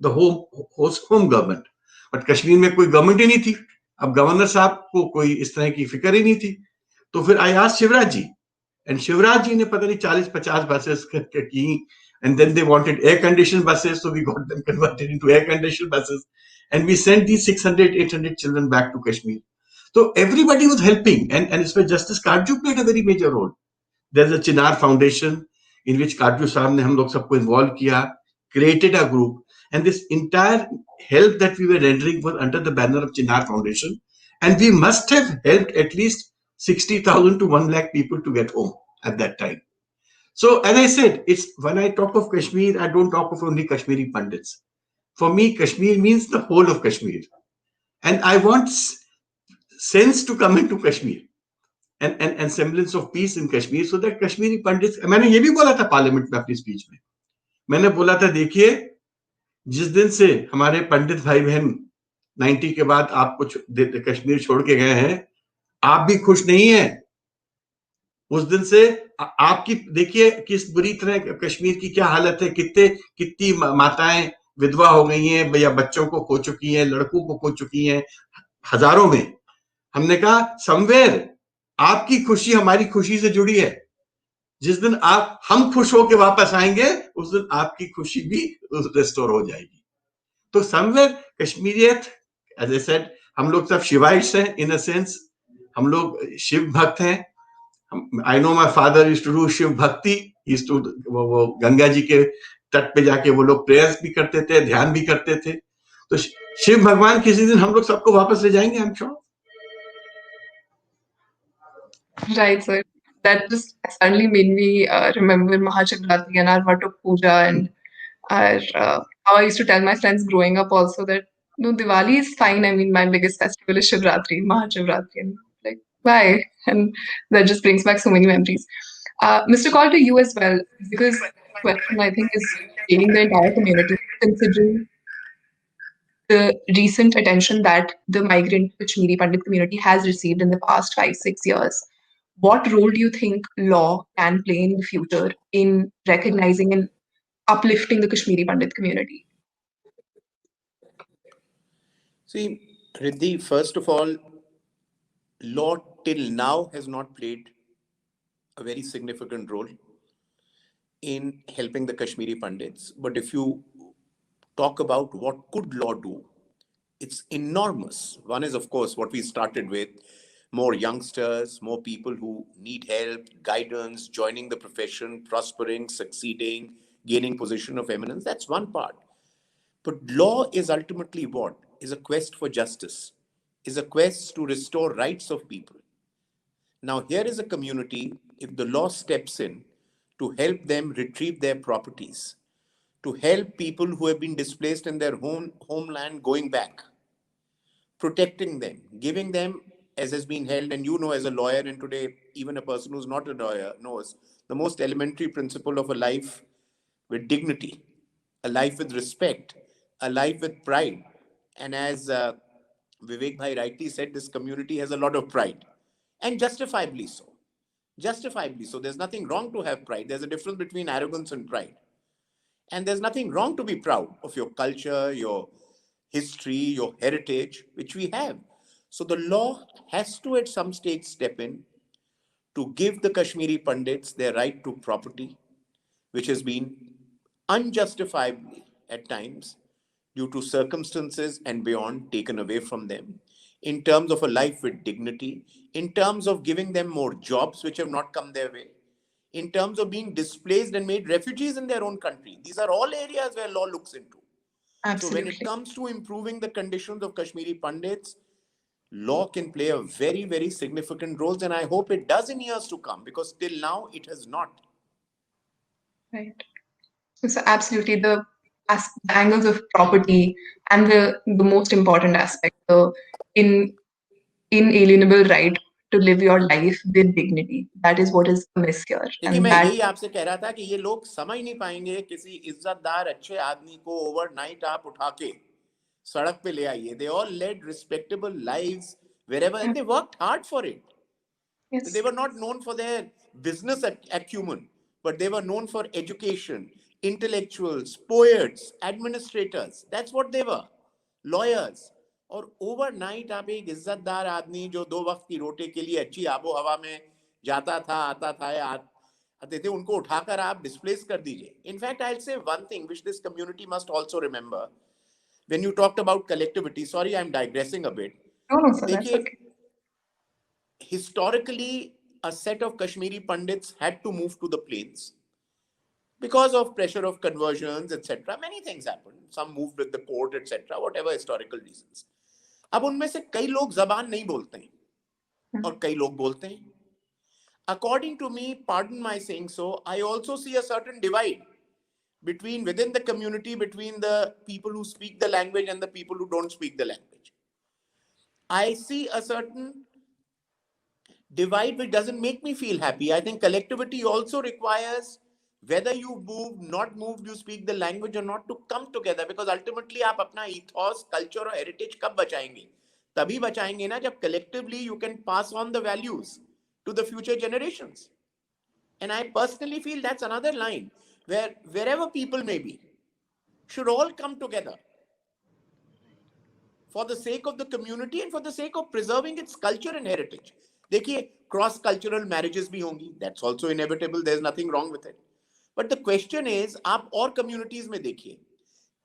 the home government. But Kashmir में कोई government ही नहीं थी. अब governor साहब को कोई इस तरह की फिक्र ही नहीं थी. तो फिर I asked Shivraj ji, And Shivraj ji ne pata nahi 40-50 buses ki, and then they wanted air-conditioned buses, so we got them converted into air-conditioned buses, and we sent these 600-800 children back to Kashmir. So everybody was helping, and it's where Justice Karju played a very major role. There's a Chinar Foundation in which Karju Sahab ne hum log sabko involve kiya, created a group, and this entire help that we were rendering was under the banner of Chinar Foundation, and we must have helped at least 60,000 to 1 lakh people to get home at that time. So, as I said, it's when I talk of Kashmir, I don't talk of only Kashmiri Pandits. For me, Kashmir means the whole of Kashmir. And I want sense to come into Kashmir and semblance of peace in Kashmir so that Kashmiri Pandits, मैंने ये भी बोला था parliament में अपनी speech में, मैंने बोला था देखिए जिस दिन से हमारे पंडित भाई बहन 90 के बाद आपको कश्मीर छोड़ के गए हैं, आप भी खुश नहीं है। उस दिन से आपकी देखिए किस बुरी तरह कश्मीर की क्या हालत है, कितनी माताएं विधवा हो गई हैं या बच्चों को खो चुकी हैं, लड़कों को खो चुकी हैं, हजारों में। हमने कहा समवेयर आपकी खुशी हमारी खुशी से जुड़ी है। जिस दिन हम खुश होकर वापस आएंगे उस दिन आपकी खुशी भी रिस्टोर हो जाएगी। तो somewhere Kashmiriyat, as I said, हम लोग सब शिवाइट्स हैं इन अ सेंस, हम लोग शिव भक्त हैं। I know my father used to do Shiv भक्ति, used to वो गंगा जी के तट पे जाके वो लोग प्रेयर्स भी करते थे, ध्यान भी करते थे। तो शिव भगवान किसी दिन हम लोग सबको वापस ले जाएंगे, I'm sure. Right, sir. That just suddenly made me remember Mahashivratri and our Vatuk Puja and our, how I used to tell my friends growing up also that no, Diwali is fine. I mean, my biggest festival is Shivratri, Mahashivratri, and like, why? And that just brings back so many memories. Mr. Call, to you as well, because this question I think is gaining the entire community, considering the recent attention that the migrant Kashmiri Pandit community has received in the past 5-6 years. What role do you think law can play in the future in recognizing and uplifting the Kashmiri Pandit community? See, Riddhi, first of all, law till now has not played a very significant role in helping the Kashmiri Pandits. But if you talk about what could law do, it's enormous. One is, of course, what we started with, more youngsters, more people who need help, guidance, joining the profession, prospering, succeeding, gaining position of eminence. That's one part. But law is ultimately what? Is a quest for justice, is a quest to restore rights of people. Now, here is a community, if the law steps in to help them retrieve their properties, to help people who have been displaced in their homeland going back, protecting them, giving them, as has been held, and you know as a lawyer, and today even a person who's not a lawyer knows, the most elementary principle of a life with dignity, a life with respect, a life with pride. And as Vivek Bhai rightly said, this community has a lot of pride, and justifiably so. Justifiably so. There's nothing wrong to have pride. There's a difference between arrogance and pride. And there's nothing wrong to be proud of your culture, your history, your heritage, which we have. So the law has to at some stage step in to give the Kashmiri Pandits their right to property, which has been unjustifiably at times due to circumstances and beyond taken away from them, in terms of a life with dignity, in terms of giving them more jobs which have not come their way, in terms of being displaced and made refugees in their own country. These are all areas where law looks into. Absolutely. So when it comes to improving the conditions of Kashmiri Pandits, law can play a very, very significant role, and I hope it does in years to come, because till now it has not. Right. So absolutely, the angles of property and the most important aspect, the inalienable right to live your life with dignity. That is what is amiss here. देखिए मैं यही आपसे कह रहा था कि ये लोग समझ नहीं पाएंगे किसी इज्जतदार अच्छे आदमी को ओवरनाइट आप उठा के सड़क पे ले आइए. They all led respectable lives wherever, and they worked hard for it. Yes. They were not known for their business acumen, but they were known for education, intellectuals, poets, administrators. That's what they were. Lawyers. और overnight आप एक इज्जतदार आदमी जो 2 वक्त की रोटी के लिए अच्छी आबो हवा में जाता था, आता था या आते थे, उनको उठाकर आप डिस्प्लेस कर दीजिए. In fact I will say one thing which this community must also remember. When you talked about collectivity, sorry, I'm digressing a bit. No, no, sir, that's देखिए, okay. historically, a set of Kashmiri Pandits had to move to the plains because of pressure of conversions, etc. Many things happened. Some moved with the court, etc. Whatever historical reasons. अब उनमें से कई लोग जबान नहीं बोलते हैं और कई लोग बोलते हैं. According to me, pardon my saying so, I also see a certain divide within the community, between the people who speak the language and the people who don't speak the language. I see a certain divide which doesn't make me feel happy. I think collectivity also requires, whether you move, not moved, you speak the language or not, to come together, because ultimately आप अपना ethos, culture और heritage कब बचाएंगे? तभी बचाएंगे ना जब collectively you can pass on the values to the future generations. And I personally feel that's another line where wherever people may be, should all come together for the sake of the community and for the sake of preserving its culture and heritage. देखिए, cross cultural marriages भी होंगी, that's also inevitable, there's nothing wrong with it. But the question is, आप और communities में देखिए,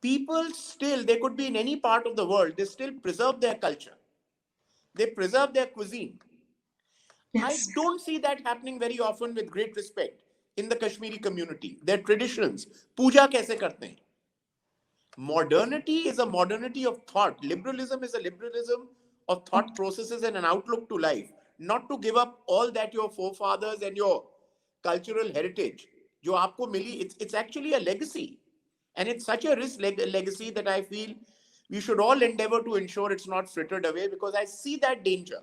people still, they could be in any part of the world, they still preserve their culture, they preserve their cuisine. Yes. I don't see that happening very often with great respect in the Kashmiri community. Their traditions, puja kaise karte hain. Modernity is a modernity of thought. Liberalism is a liberalism of thought processes and an outlook to life. Not to give up all that your forefathers and your cultural heritage, jo aapko mili, it's actually a legacy. And it's such a rich legacy that I feel we should all endeavor to ensure it's not frittered away, because I see that danger.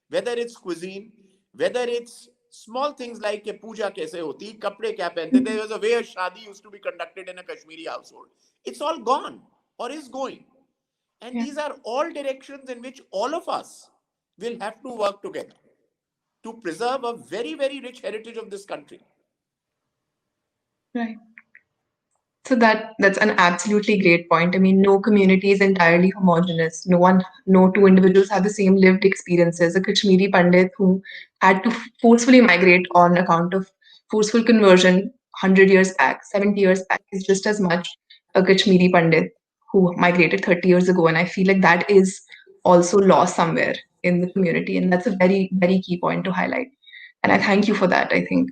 Whether it's cuisine, whether it's small things like a puja kaise hoti, kapde kya pehante, there was a way a shadi used to be conducted in a Kashmiri household. It's all gone or is going. And these are all directions in which all of us will have to work together to preserve a very, very rich heritage of this country. Right. So that's an absolutely great point. I mean, no community is entirely homogeneous. No two individuals have the same lived experiences. A Kashmiri Pandit who had to forcefully migrate on account of forceful conversion 100 years back, 70 years back, is just as much a Kashmiri Pandit who migrated 30 years ago. And I feel like that is also lost somewhere in the community. And that's a very, very key point to highlight. And I thank you for that. I think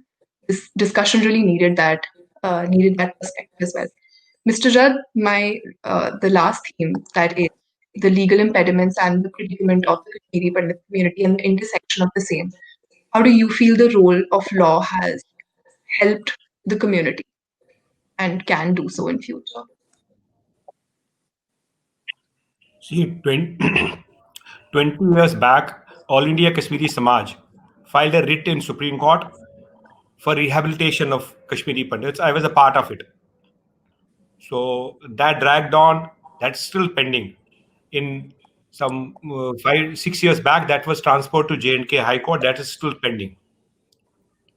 this discussion really needed that perspective as well. Mr. Judd, the last theme, that is the legal impediments and the predicament of the Kashmiri Pandit community and the intersection of the same. How do you feel the role of law has helped the community and can do so in future? See, 20 years back, All India Kashmiri Samaj filed a writ in Supreme Court for rehabilitation of Kashmiri Pandits. I was a part of it. So that dragged on. That's still pending. In some 5-6 years back, that was transferred to J&K High Court. That is still pending.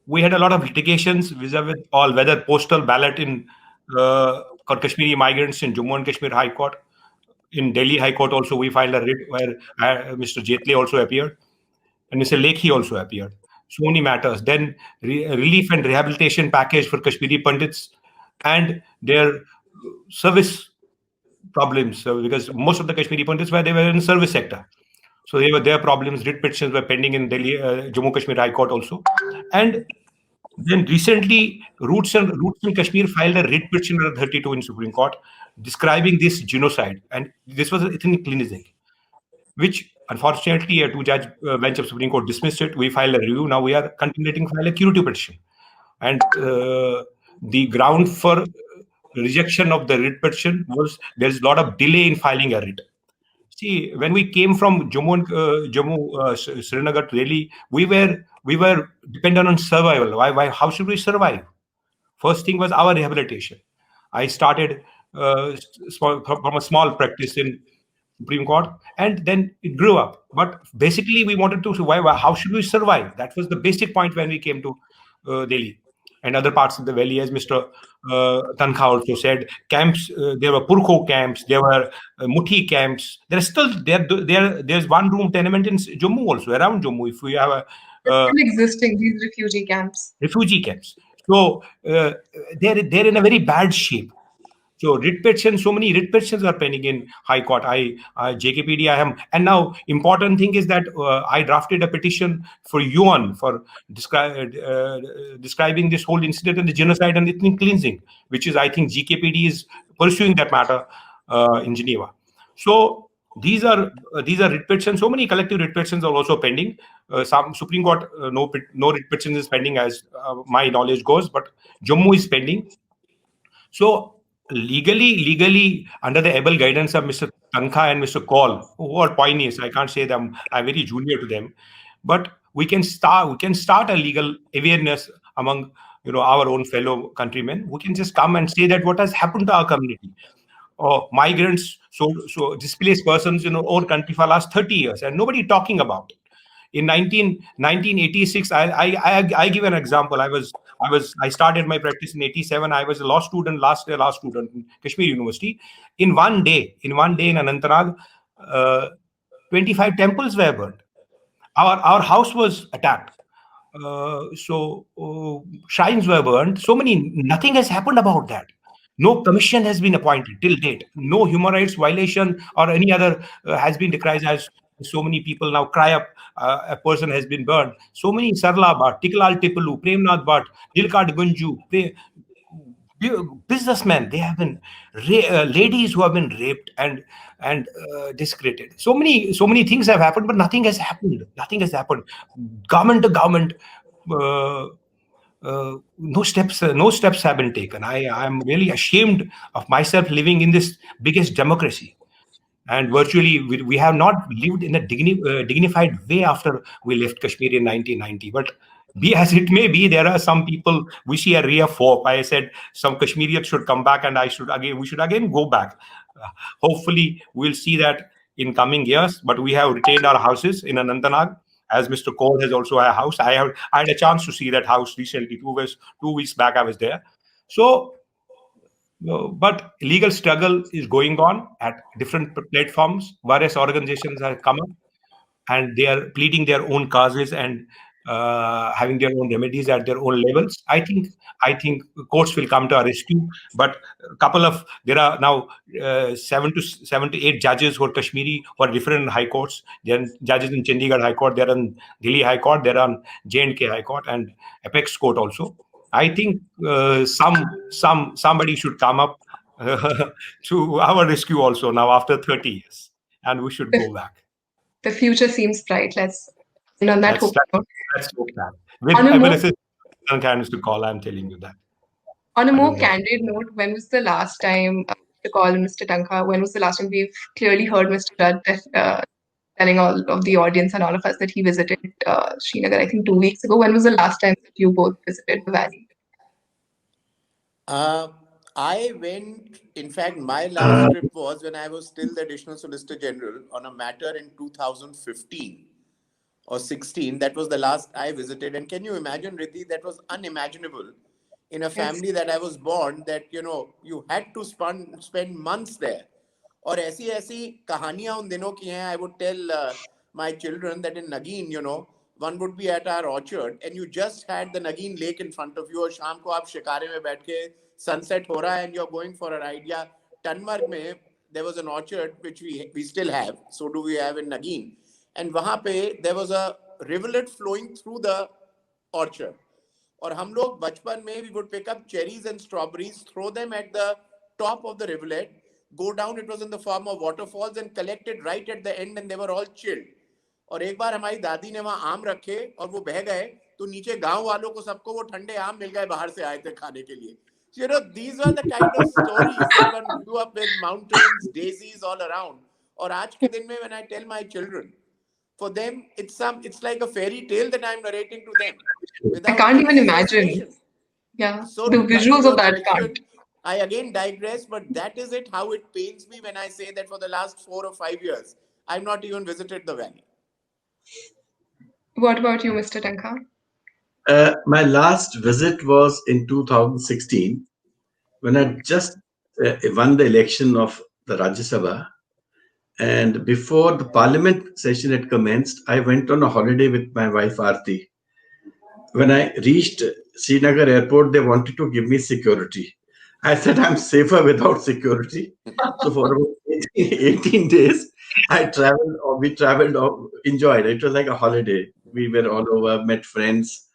We had a lot of litigations vis-a-vis all, whether postal ballot in Kashmiri migrants in Jammu and Kashmir High Court. In Delhi High Court also, we filed a writ where Mr. Jaitley also appeared and Mr. Lekhi also appeared. So many matters. Then relief and rehabilitation package for Kashmiri Pandits and their service problems, because most of the Kashmiri Pandits they were in service sector. So their problems, writ petitions were pending in Delhi, Jammu Kashmir High Court also. And then recently, Roots in Kashmir filed a writ petition under 32 in Supreme Court describing this genocide. And this was an ethnic cleansing, which unfortunately a two-judge bench of Supreme Court dismissed it. We filed a review. Now we are contemplating to file a curative petition. And the ground for rejection of the writ petition was there's a lot of delay in filing a writ. See, when we came from Srinagar to Delhi, we were dependent on survival. Why? How should we survive? First thing was our rehabilitation. I started from a small practice in Supreme Court, and then it grew up. But basically, we wanted to survive. How should we survive? That was the basic point when we came to Delhi and other parts of the valley, as Mr. Tankha also said. Camps, there were Purkho camps, there were Muthi camps. There's still there's one room tenement in Jammu also, around Jammu. If we have still existing, these refugee camps. refugee camps. So they're in a very bad shape. So writ petitions, so many writ petitions are pending in High Court. JKPD, I am, and now important thing is that I drafted a petition for UN for describing this whole incident and the genocide and ethnic cleansing, which is, I think, GKPD is pursuing that matter in Geneva. So these are writ petitions. So many collective writ petitions are also pending. Some Supreme Court no writ petition is pending as my knowledge goes, but Jammu is pending. So legally, under the able guidance of Mr. Tankha and Mr. Kaul, who are pioneers, I can't say them, I'm very junior to them, but we can start a legal awareness among our own fellow countrymen. We can just come and say that what has happened to our community, or migrants, so displaced persons in our country for the last 30 years, and nobody talking about it. In 1986, I give an example. I started my practice in 87. I was a last year student in Kashmir University. In one day in Anantnag, 25 temples were burned. Our house was attacked. Shrines were burned. Nothing has happened about that. No commission has been appointed till date. No human rights violation or any other has been decried, as so many people now cry up. A person has been burned. So many Sarla Bhatt, Tiklal Tipalu, Premnath Bhatt, Dilkad Gunju, businessmen, they have been ladies who have been raped and discredited. So many things have happened, but nothing has happened. Government to government, no steps have been taken. I'm really ashamed of myself living in this biggest democracy, and virtually we have not lived in a dignified way after we left Kashmir in 1990. But be as it may be, there are some people we see a ray of hope. I said some Kashmirians should come back, and we should again go back. Hopefully we'll see that in coming years. But we have retained our houses in Anantnag, as Mr. Kaul has also a house. I had a chance to see that house recently. 2 weeks back I was there. So but legal struggle is going on at different platforms. Various organizations have come up, and they are pleading their own causes and having their own remedies at their own levels. I think courts will come to our rescue. But there are now 7 to 8 judges who are Kashmiri, who are different high courts. There are judges in Chandigarh High Court, there are in Delhi High Court, there are J&K High Court, and Apex Court also. I think somebody should come up to our rescue also now after 30 years, and we should go back. The future seems bright. Let's end on that hope note. Let's hope that. With kindness to Kaul, I'm telling you that. On a more candid note, when was the last time, Mr. Kaul and Mr. Tankha, when was the last time we've clearly heard Mr. Judd telling all of the audience and all of us that he visited Srinagar, I think 2 weeks ago? When was the last time that you both visited the valley? I went, in fact, my last trip was when I was still the Additional Solicitor General on a matter in 2015 or 16. That was the last I visited. And can you imagine, Riddhi, that was unimaginable in a family that I was born, that, you had to spend months there. Or ऐसी कहानियां उन दिनों की हैं. I would tell my children that in Nagin, one would be at our orchard and you just had the Nagin lake in front of you, और शाम को आप शिकारे में बैठ के sunset हो रहा है and you're going for a ride. Yeah, Tanmarg में there was an orchard which we still have. So do we have in Nagin. And वहाँ पे there was a rivulet flowing through the orchard. और हम लोग बचपन में we would pick up cherries and strawberries, throw them at the top of the rivulet, go down. It was in the form of waterfalls, and collect it right at the end, and they were all chilled. और एक बार हमारी दादी ने वहाँ आम रखे और वो बह गए, तो नीचे गांव वालों को सबको वो ठंडे आम मिल गए, बाहर से आए थे खाने के लिए. These were the kind of stories that one grew up with, mountains, daisies all around. और आज के दिन में when I tell my children, for them it's like a fairy tale that I'm narrating to them. I can't even imagine. Yeah, so the visuals of that can't. I again digress, but that is it, how it pains me when I say that for the last 4 or 5 years, I've not even visited the valley. What about you, Mr. Tankha? My last visit was in 2016, when I just won the election of the Rajya Sabha. And before the parliament session had commenced, I went on a holiday with my wife Aarti when I reached Srinagar airport, they wanted to give me security. I said I'm safer without security. So for about 18 days, we traveled, enjoyed. It was like a holiday. We were all over, met friends,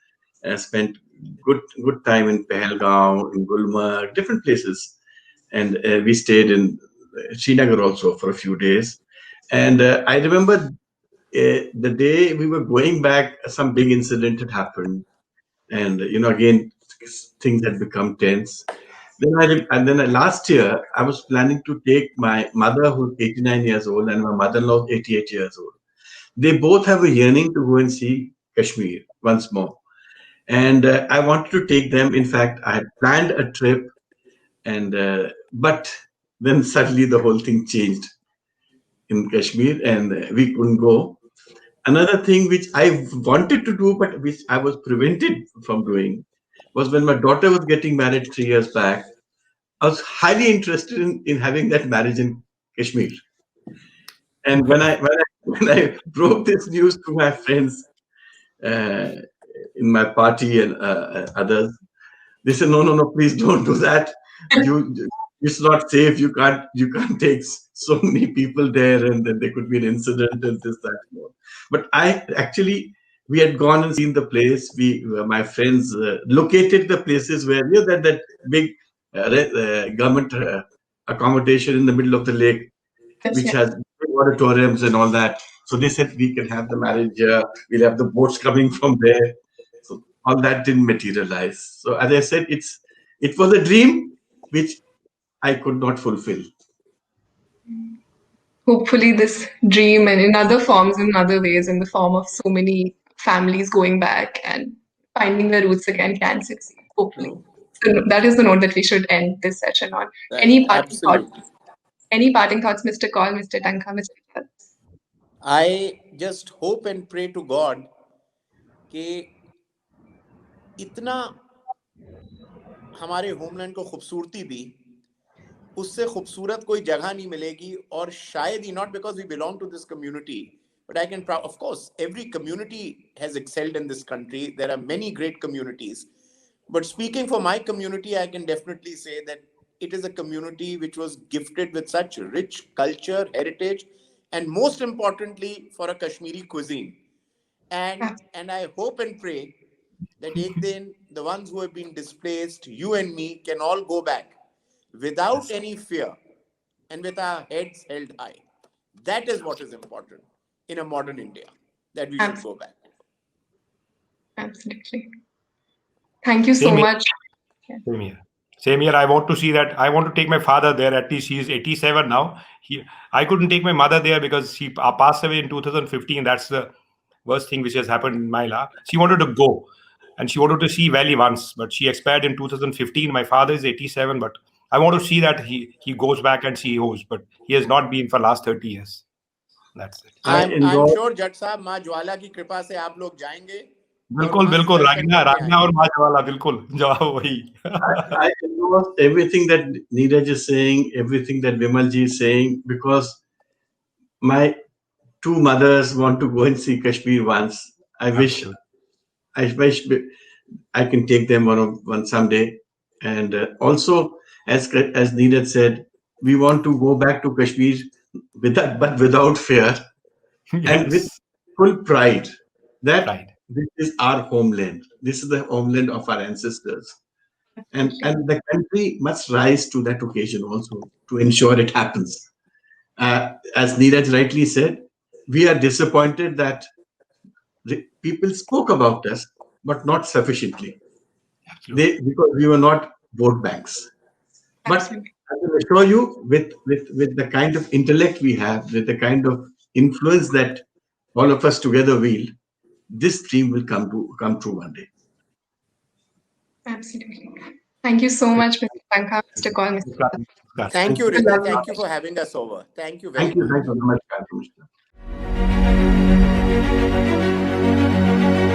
spent good time in Pahalgaon, in Gulmarg, different places, and we stayed in Srinagar also for a few days. And I remember the day we were going back, some big incident had happened, and again things had become tense. Last year I was planning to take my mother, who's 89 years old, and my mother-in-law, 88 years old. They both have a yearning to go and see Kashmir once more, and I wanted to take them. In fact, I had planned a trip, and but then suddenly the whole thing changed in Kashmir, and we couldn't go. Another thing which I wanted to do, but which I was prevented from doing, was when my daughter was getting married 3 years back. I was highly interested in having that marriage in Kashmir. And when I broke this news to my friends uh, in my party and others, they said, no, please don't do that. You, it's not safe. You can't take so many people there, and then there could be an incident and this, that, and all. But we had gone and seen the place. My friends located the places where that big government accommodation in the middle of the lake, Yes, which yes. has big auditoriums and all that. So they said we can have the marriage. We'll have the boats coming from there. So all that didn't materialize. So as I said, it was a dream which I could not fulfill. Hopefully this dream and in other forms, in other ways, in the form of so many families going back and finding their roots again can succeed. Hopefully. So that is the note that we should end this session on. Any parting thoughts? Absolutely. Any parting thoughts, Mr. Kaul, Mr. Tanka, Mr. Kal? I just hope and pray to God कि इतना हमारे homeland को खूबसूरती दी, उससे खूबसूरत कोई जगह नहीं मिलेगी, और शायद ही, not because we belong to this community, but I can, of course, every community has excelled in this country. There are many great communities. But speaking for my community, I can definitely say that it is a community which was gifted with such rich culture, heritage, and most importantly, for a Kashmiri cuisine. And I hope and pray that ek din, the ones who have been displaced, you and me, can all go back without any fear and with our heads held high. That is what is important in a modern India, that we should go back. Absolutely. Thank you so Same here. much. Same here. Same here. I want to see that. I want to take my father there. At least he's 87 now. I couldn't take my mother there because she passed away in 2015. That's the worst thing which has happened in my life. She wanted to go, and she wanted to see Valley once, but she expired in 2015. My father is 87, but I want to see that he goes back and see Hose, but he has not been for last 30 years. That's it. I'm sure Jat Sahab, माँ ज्वाला की कृपा से आप लोग जाएंगे. बिल्कुल बिल्कुल राजना और माँ ज्वाला बिल्कुल जाओ वही. I endorsed everything that Neeraj is saying, everything that Vimalji is saying, because my two mothers want to go and see Kashmir once. I wish I can take them one someday. And also, as Neeraj said, we want to go back to Kashmir but without fear, and with full pride that this is our homeland. This is the homeland of our ancestors. And the country must rise to that occasion also to ensure it happens. As Neeraj rightly said, we are disappointed that people spoke about us, but not sufficiently. Because we were not vote banks. But I can assure you, with the kind of intellect we have, with the kind of influence that all of us together wield, this dream will come true one day. Absolutely. Thank you so much, Mr. Tanka, Mr. Kaul, Mr. Kal. Thank you, Rita. Thank you for having us over. Thank you very much. Thank you very much, Mr.